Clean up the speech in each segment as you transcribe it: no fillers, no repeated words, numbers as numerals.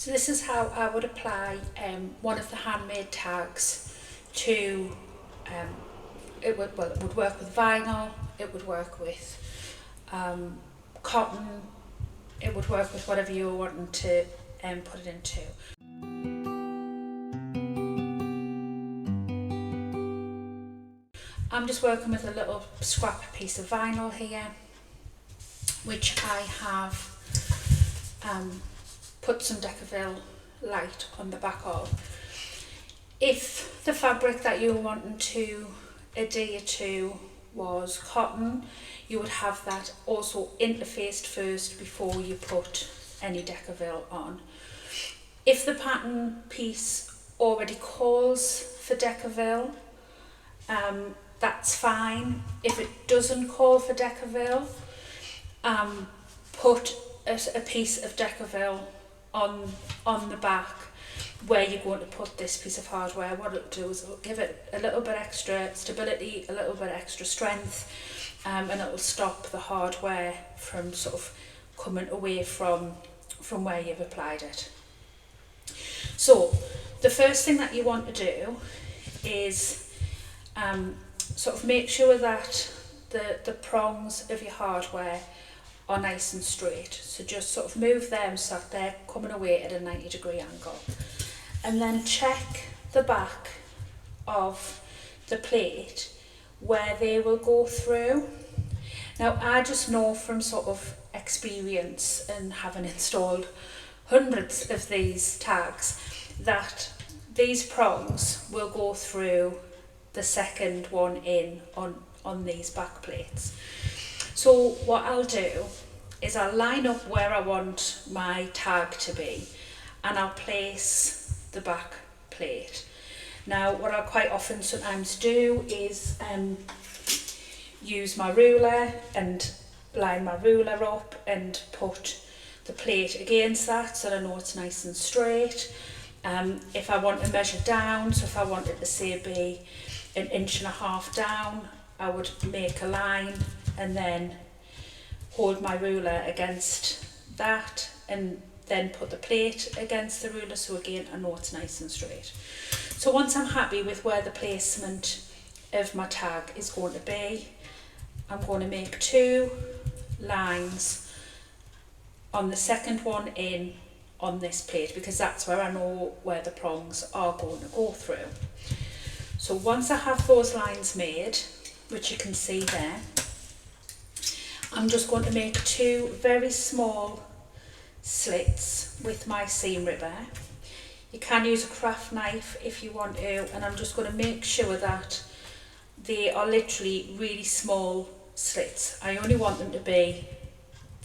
So this is how I would apply one of the handmade tags to, it would work with vinyl, it would work with cotton, it would work with whatever you were wanting to put it into. I'm just working with a little scrap piece of vinyl here, which I have put some Decovil light on the back of. If the fabric that you were wanting to adhere to was cotton, you would have that also interfaced first before you put any Decovil on. If the pattern piece already calls for Decovil, that's fine. If it doesn't call for Decovil, put a piece of Decovil on the back where you're going to put this piece of hardware. What it'll do is it'll give it a little bit extra stability, a little bit extra strength, and it'll stop the hardware from sort of coming away from where you've applied it. So the first thing that you want to do is sort of make sure that the prongs of your hardware are nice and straight. So just sort of move them so that they're coming away at a 90-degree angle. And then check the back of the plate where they will go through. Now I just know from sort of experience and having installed hundreds of these tags that these prongs will go through the second one in on these back plates. So what I'll do is I'll line up where I want my tag to be and I'll place the back plate. Now what I'll quite often sometimes do is use my ruler and line my ruler up and put the plate against that so that I know it's nice and straight. If I want to measure down, so if I wanted to say be 1.5 inches down, I would make a line and then hold my ruler against that and then put the plate against the ruler, so again I know it's nice and straight. So once I'm happy with where the placement of my tag is going to be, I'm going to make 2 lines on the second one in on this plate, because that's where I know where the prongs are going to go through. So once I have those lines made, which you can see there, I'm just going to make 2 very small slits with my seam ribber. You can use a craft knife if you want to, and I'm just going to make sure that they are literally really small slits. I only want them to be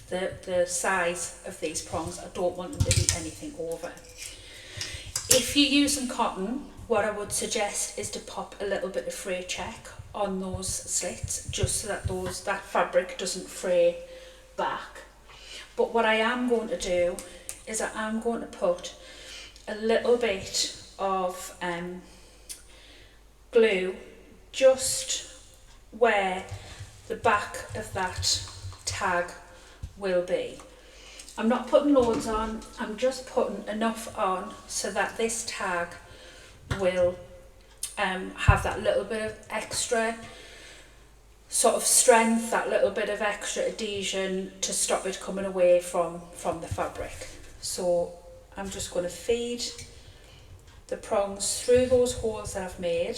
the size of these prongs. I don't want them to be anything over. If you're using cotton, what I would suggest is to pop a little bit of fray check on those slits, just so that that fabric doesn't fray back. But what I am going to do is I am going to put a little bit of glue just where the back of that tag will be. I'm not putting loads on, I'm just putting enough on so that this tag will have that little bit of extra sort of strength, that little bit of extra adhesion to stop it coming away from the fabric. So I'm just going to feed the prongs through those holes that I've made.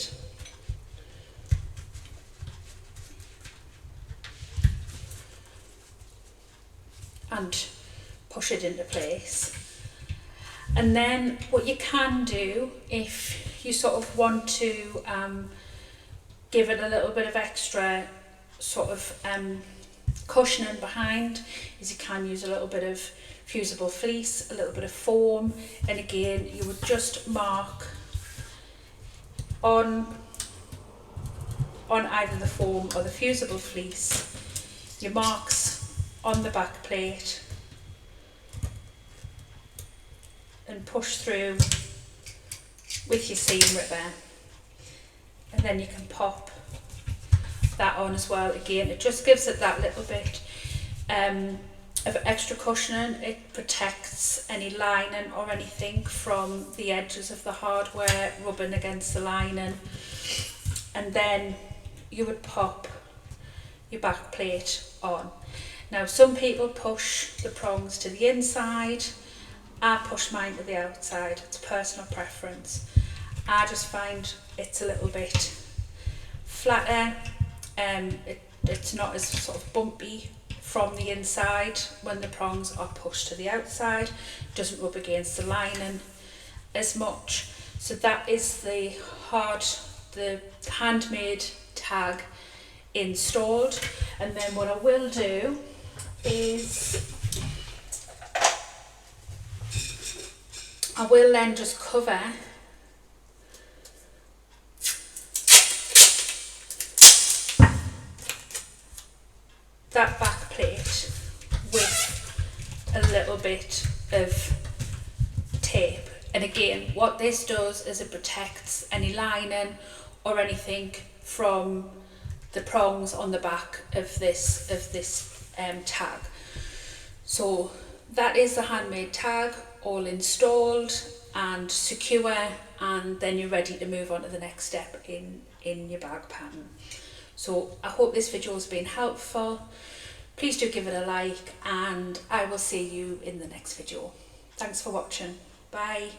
And push it into place. And then what you can do, if you sort of want to give it a little bit of extra sort of cushioning behind, is you can use a little bit of fusible fleece, a little bit of foam, and again you would just mark on either the foam or the fusible fleece your marks on the back plate and push through with your seam ribber, and then you can pop that on as well. Again, it just gives it that little bit of extra cushioning. It protects any lining or anything from the edges of the hardware rubbing against the lining. And then you would pop your back plate on. Now some people push the prongs to the inside, I push mine to the outside. It's personal preference. I just find it's a little bit flatter, it's not as sort of bumpy from the inside when the prongs are pushed to the outside, doesn't rub against the lining as much. So that is the handmade tag installed. And then what I will do is I will then just cover that back plate with a little bit of tape. And again, what this does is it protects any lining or anything from the prongs on the back of this tag. So that is the handmade tag, all installed and secure, and then you're ready to move on to the next step in your bag pattern. So I hope this video has been helpful. Please do give it a like, and I will see you in the next video. Thanks for watching. Bye.